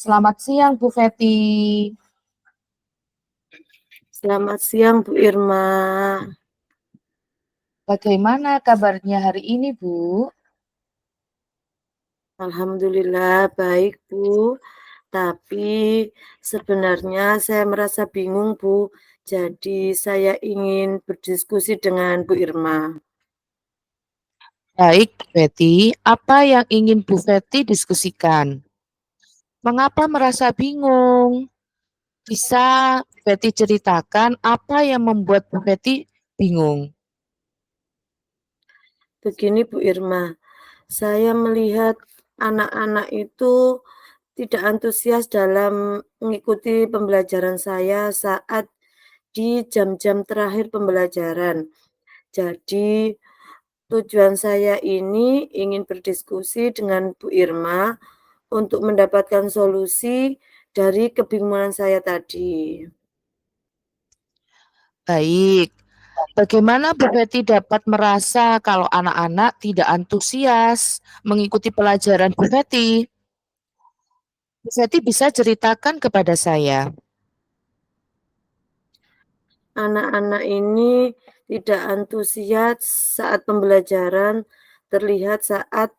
Selamat siang, Bu Feti. Selamat siang, Bu Irma. Bagaimana kabarnya hari ini, Bu? Alhamdulillah baik, Bu. Tapi sebenarnya saya merasa bingung, Bu. Jadi saya ingin berdiskusi dengan Bu Irma. Baik, Bu Feti. Apa yang ingin Bu Feti diskusikan? Mengapa merasa bingung? Bisa Bu Feti ceritakan apa yang membuat Bu Feti bingung? Begini, Bu Irma, saya melihat anak-anak itu tidak antusias dalam mengikuti pembelajaran saya saat di jam-jam terakhir pembelajaran. Jadi, tujuan saya ini ingin berdiskusi dengan Bu Irma untuk mendapatkan solusi dari kebingungan saya tadi. Baik. Bagaimana Bu Feti dapat merasa kalau anak-anak tidak antusias mengikuti pelajaran Bu Feti? Bu Feti bisa ceritakan kepada saya. Anak-anak ini tidak antusias saat pembelajaran, terlihat saat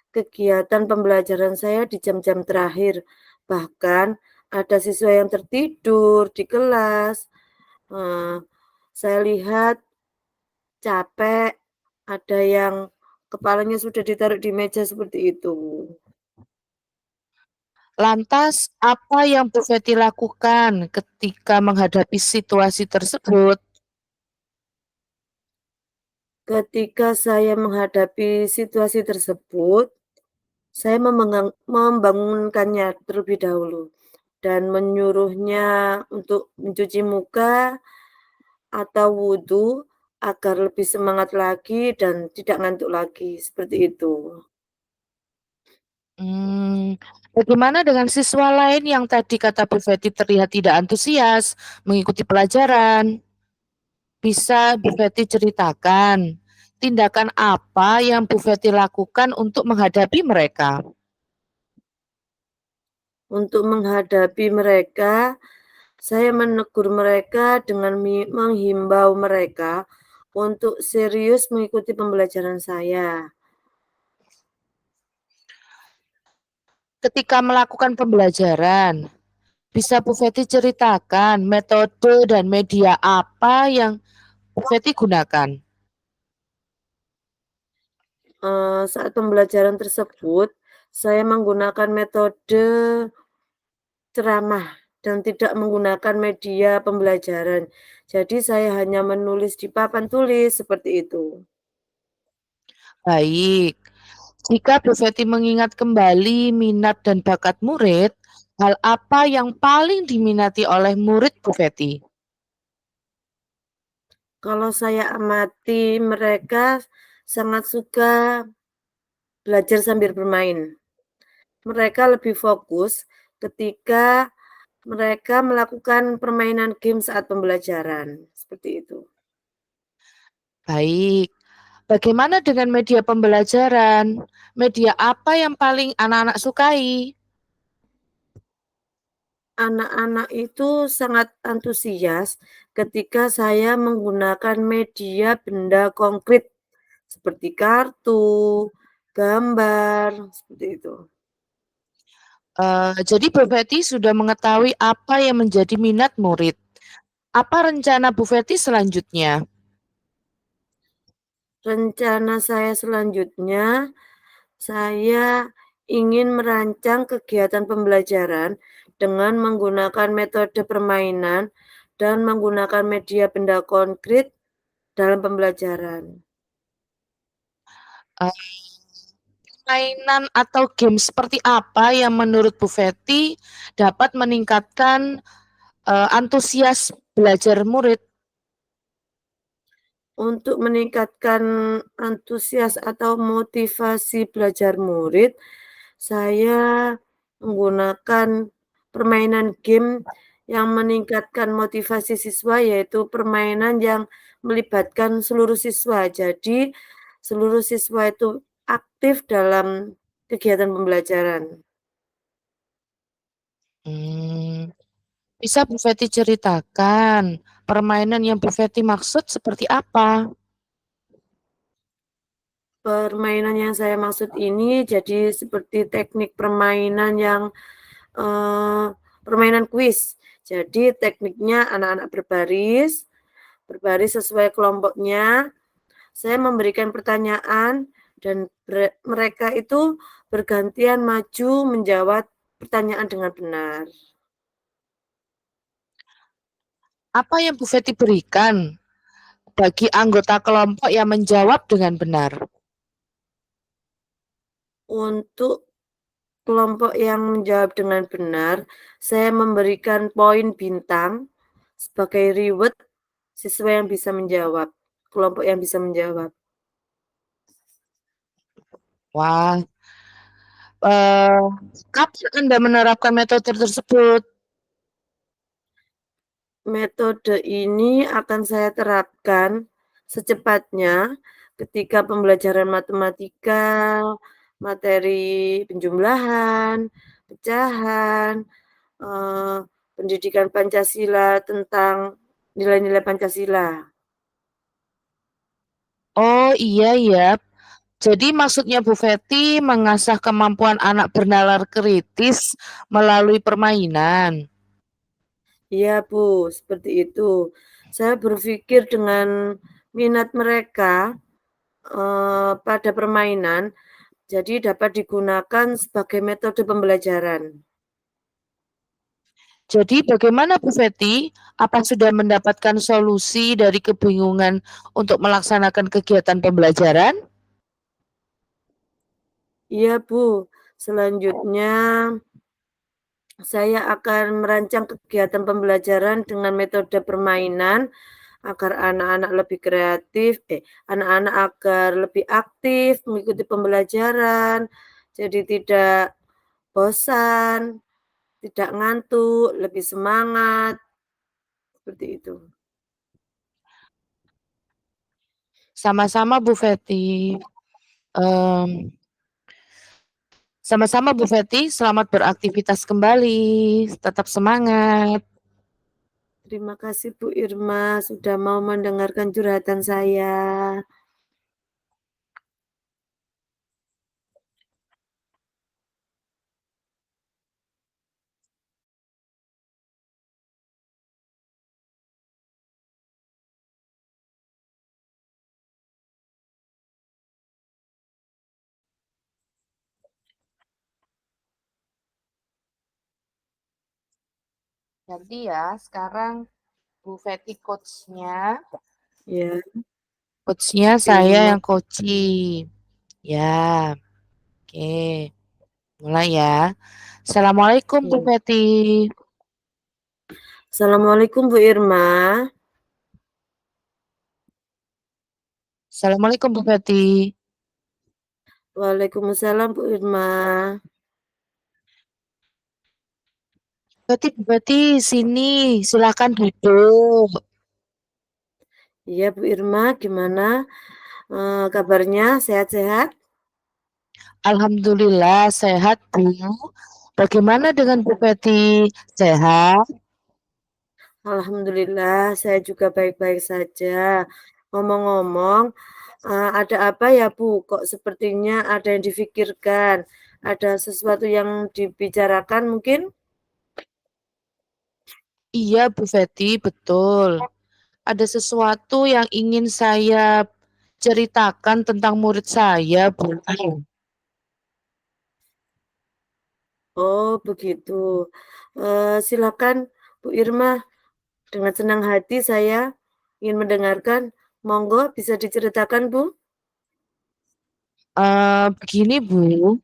kegiatan pembelajaran saya di jam-jam terakhir. Bahkan ada siswa yang tertidur di kelas. Eh, saya lihat capek, ada yang kepalanya sudah ditaruh di meja seperti itu. Lantas, apa yang Bu Feti lakukan ketika menghadapi situasi tersebut? Ketika saya menghadapi situasi tersebut, saya membangunkannya terlebih dahulu dan menyuruhnya untuk mencuci muka atau wudhu agar lebih semangat lagi dan tidak ngantuk lagi, seperti itu. Hmm, bagaimana dengan siswa lain yang tadi kata Bu Feti terlihat tidak antusias mengikuti pelajaran? Bisa Bu Feti ceritakan tindakan apa yang Bu Feti lakukan untuk menghadapi mereka? Untuk menghadapi mereka, saya menegur mereka dengan menghimbau mereka untuk serius mengikuti pembelajaran saya. Ketika melakukan pembelajaran, bisa Bu Feti ceritakan metode dan media apa yang Bu Feti gunakan? Saat pembelajaran tersebut, saya menggunakan metode ceramah dan tidak menggunakan media pembelajaran. Jadi saya hanya menulis di papan tulis seperti itu. Baik, jika Bu Feti mengingat kembali minat dan bakat murid, hal apa yang paling diminati oleh murid Bu Feti? Kalau saya amati mereka sangat suka belajar sambil bermain. Mereka lebih fokus ketika mereka melakukan permainan game saat pembelajaran, seperti itu. Baik, bagaimana dengan media pembelajaran? Media apa yang paling anak-anak sukai? Anak-anak itu sangat antusias ketika saya menggunakan media benda konkret seperti kartu, gambar, seperti itu. Jadi Bu Feti sudah mengetahui apa yang menjadi minat murid. Apa rencana Bu Feti selanjutnya? Rencana saya selanjutnya, saya ingin merancang kegiatan pembelajaran dengan menggunakan metode permainan dan menggunakan media benda konkret dalam pembelajaran. Eh, Mainan atau game seperti apa yang menurut Bu Feti dapat meningkatkan antusias belajar murid? Untuk meningkatkan antusias atau motivasi belajar murid, saya menggunakan permainan game yang meningkatkan motivasi siswa, yaitu permainan yang melibatkan seluruh siswa. Jadi, seluruh siswa itu aktif dalam kegiatan pembelajaran. Bisa Bu Feti ceritakan permainan yang Bu Feti maksud seperti apa? Permainan yang saya maksud ini jadi seperti teknik permainan yang permainan kuis. Jadi tekniknya anak-anak berbaris, berbaris sesuai kelompoknya. Saya memberikan pertanyaan dan mereka itu bergantian maju menjawab pertanyaan dengan benar. Apa yang Bu Feti berikan bagi anggota kelompok yang menjawab dengan benar? Untuk kelompok yang menjawab dengan benar, saya memberikan poin bintang sebagai reward siswa yang bisa menjawab, kelompok yang bisa menjawab. Wah, eh, kapan Anda menerapkan metode tersebut? Metode ini akan saya terapkan secepatnya ketika pembelajaran matematika, materi penjumlahan, pecahan, eee, pendidikan Pancasila tentang nilai-nilai Pancasila. Oh iya ya. Jadi maksudnya Bu Feti mengasah kemampuan anak bernalar kritis melalui permainan. Iya, Bu, seperti itu. Saya berpikir dengan minat mereka, pada permainan, jadi dapat digunakan sebagai metode pembelajaran. Jadi bagaimana Bu Feti? Apa sudah mendapatkan solusi dari kebingungan untuk melaksanakan kegiatan pembelajaran? Iya, Bu. Selanjutnya saya akan merancang kegiatan pembelajaran dengan metode permainan agar anak-anak lebih kreatif, anak-anak agar lebih aktif mengikuti pembelajaran, jadi tidak bosan, tidak ngantuk, lebih semangat, seperti itu. Sama-sama Bu Feti. Em, Sama-sama Bu Feti, selamat beraktivitas kembali. Tetap semangat. Terima kasih Bu Irma sudah mau mendengarkan curhatan saya. Jadi ya, sekarang Bu Feti coachnya. Ya, Coachnya Bu saya Irma. yang coaching. Ya, oke. Mulai ya. Assalamualaikum Bu Ya. Feti. Assalamualaikum Bu Irma. Assalamualaikum Bu Feti. Waalaikumsalam Bu Irma. Bu Feti, sini. Silakan duduk. Iya Bu Irma, gimana, kabarnya, sehat-sehat? Alhamdulillah sehat Bu. Bagaimana dengan Bu Feti? Sehat? Alhamdulillah saya juga baik-baik saja. Ngomong-ngomong, ada apa ya Bu, kok sepertinya ada yang difikirkan, ada sesuatu yang dibicarakan mungkin? Iya Bu Feti, betul. Ada sesuatu yang ingin saya ceritakan tentang murid saya Bu. Oh begitu, silakan Bu Irma, dengan senang hati saya ingin mendengarkan, monggo bisa diceritakan Bu? Begini Bu,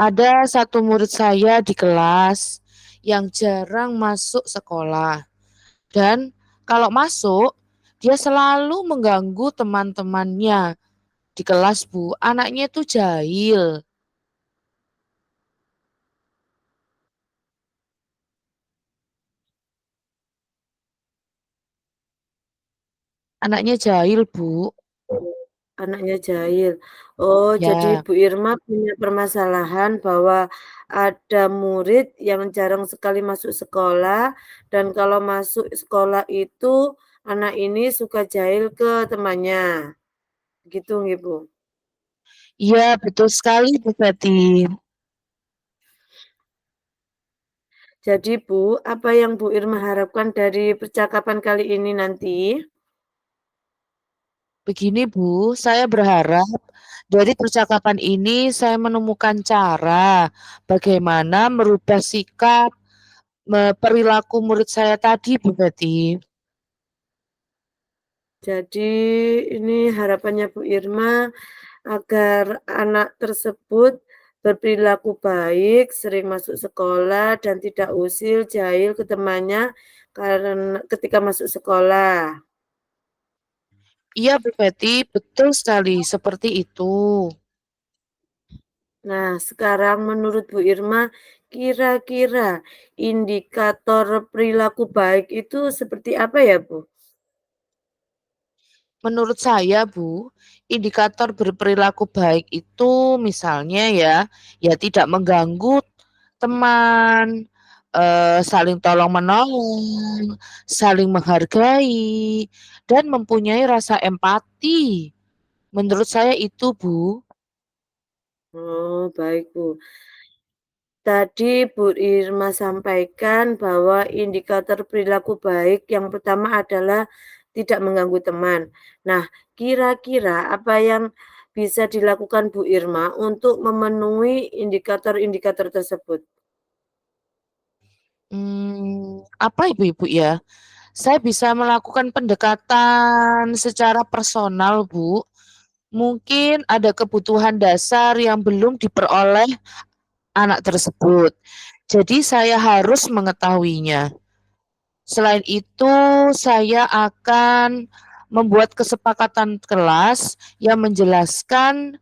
ada satu murid saya di kelas yang jarang masuk sekolah dan kalau masuk dia selalu mengganggu teman-temannya di kelas Bu. Anaknya itu jahil, anaknya jahil Bu. Anaknya jahil. Oh, jadi Ya, Bu Irma punya permasalahan bahwa ada murid yang jarang sekali masuk sekolah dan kalau masuk sekolah itu anak ini suka jahil ke temannya. Gitu nggih, Bu? iya betul sekali Bu Feti. Jadi Bu, apa yang Bu Irma harapkan dari percakapan kali ini nanti? Begini Bu, saya berharap dari percakapan ini saya menemukan cara bagaimana merubah sikap, perilaku murid saya tadi Bu Feti. Jadi ini harapannya Bu Irma agar anak tersebut berperilaku baik, sering masuk sekolah dan tidak usil, jahil ke temannya karena ketika masuk sekolah. Iya Bu Feti, betul sekali seperti itu. Nah, sekarang menurut Bu Irma, kira-kira indikator perilaku baik itu seperti apa ya, Bu? Menurut saya Bu, indikator berperilaku baik itu misalnya ya, ya tidak mengganggu teman, saling tolong-menolong, saling menghargai, dan mempunyai rasa empati. Menurut saya itu Bu. Oh, baik, Bu. Tadi Bu Irma sampaikan bahwa indikator perilaku baik yang pertama adalah tidak mengganggu teman. Nah, kira-kira apa yang bisa dilakukan Bu Irma untuk memenuhi indikator-indikator tersebut? Apa Ibu-ibu ya? Saya bisa melakukan pendekatan secara personal Bu. Mungkin ada kebutuhan dasar yang belum diperoleh anak tersebut. Jadi saya harus mengetahuinya. Selain itu, saya akan membuat kesepakatan kelas yang menjelaskan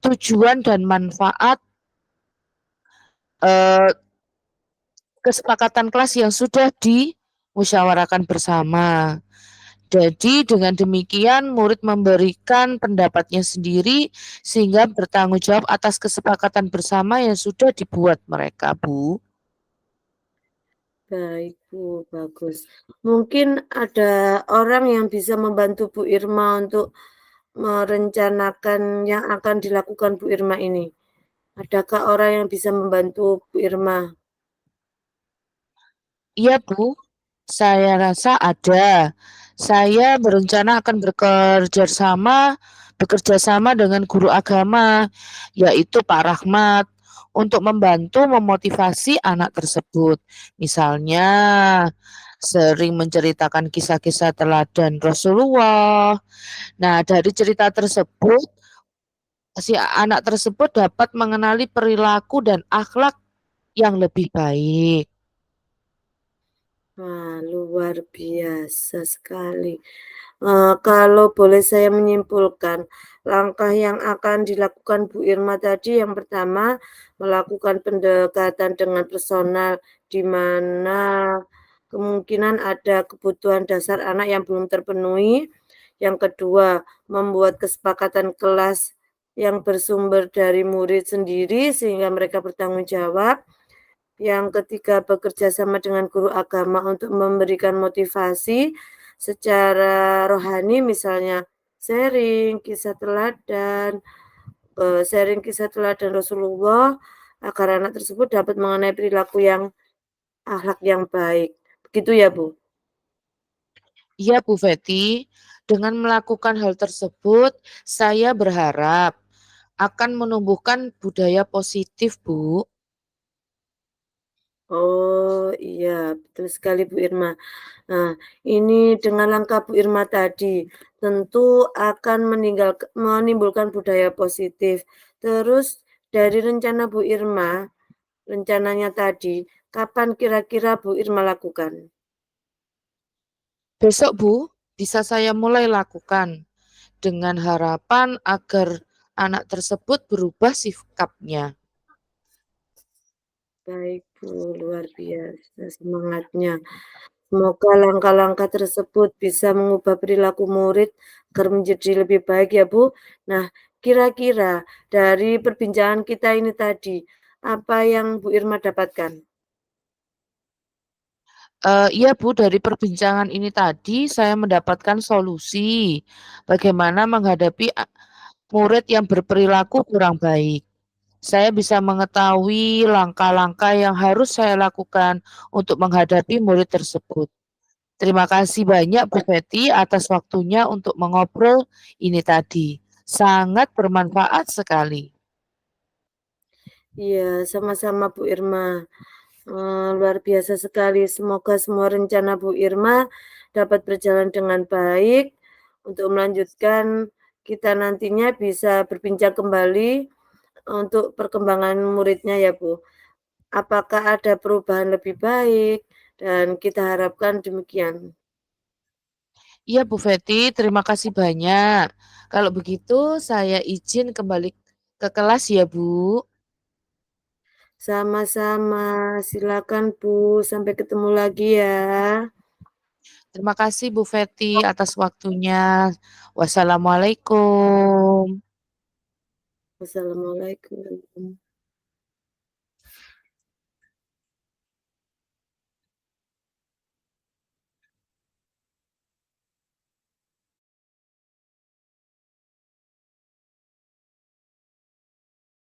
tujuan dan manfaat eh, kesepakatan kelas yang sudah dimusyawarakan bersama. Jadi dengan demikian murid memberikan pendapatnya sendiri sehingga bertanggung jawab atas kesepakatan bersama yang sudah dibuat mereka, Bu. Baik, Bu, bagus. Mungkin ada orang yang bisa membantu Bu Irma untuk merencanakan yang akan dilakukan Bu Irma ini. Adakah orang yang bisa membantu Bu Irma? Iya, Bu. Saya rasa ada. Saya berencana akan bekerja sama dengan guru agama, yaitu Pak Rahmat, untuk membantu memotivasi anak tersebut. Misalnya, sering menceritakan kisah-kisah teladan Rasulullah. Nah, dari cerita tersebut, si anak tersebut dapat mengenali perilaku dan akhlak yang lebih baik. Wah, luar biasa sekali. Kalau boleh saya menyimpulkan, langkah yang akan dilakukan Bu Irma tadi yang pertama, melakukan pendekatan dengan personal, di mana kemungkinan ada kebutuhan dasar anak yang belum terpenuhi. Yang kedua, membuat kesepakatan kelas yang bersumber dari murid sendiri sehingga mereka bertanggung jawab. Yang ketiga, bekerja sama dengan guru agama untuk memberikan motivasi secara rohani, misalnya sharing kisah teladan Rasulullah agar anak tersebut dapat mengenai perilaku yang akhlak yang baik. Begitu ya, Bu? Iya, Bu Feti, dengan melakukan hal tersebut, saya berharap akan menumbuhkan budaya positif, Bu. Oh, iya, betul sekali Bu Irma. Nah, ini dengan langkah Bu Irma tadi, tentu akan menimbulkan budaya positif. Terus dari rencana Bu Irma, rencananya tadi, kapan kira-kira Bu Irma lakukan? Besok, Bu, bisa saya mulai lakukan dengan harapan agar anak tersebut berubah sikapnya. Baik Bu, luar biasa semangatnya. Semoga langkah-langkah tersebut bisa mengubah perilaku murid agar menjadi lebih baik ya, Bu. Nah, kira-kira dari perbincangan kita ini tadi, apa yang Bu Irma dapatkan? Iya Bu, dari perbincangan ini tadi saya mendapatkan solusi bagaimana menghadapi murid yang berperilaku kurang baik. Saya bisa mengetahui langkah-langkah yang harus saya lakukan untuk menghadapi murid tersebut. Terima kasih banyak Bu Fetty atas waktunya untuk mengobrol ini tadi. Sangat bermanfaat sekali. Iya, sama-sama Bu Irma. Luar biasa sekali. Semoga semua rencana Bu Irma dapat berjalan dengan baik. Untuk melanjutkan, kita nantinya bisa berbincang kembali untuk perkembangan muridnya ya, Bu. Apakah ada perubahan lebih baik? Dan kita harapkan demikian. Iya Bu Fetty, terima kasih banyak. Kalau begitu saya izin kembali ke kelas ya Bu. Sama-sama, silakan Bu. Sampai ketemu lagi ya. Terima kasih Bu Fetty atas waktunya. Wassalamualaikum. Wassalamualaikum.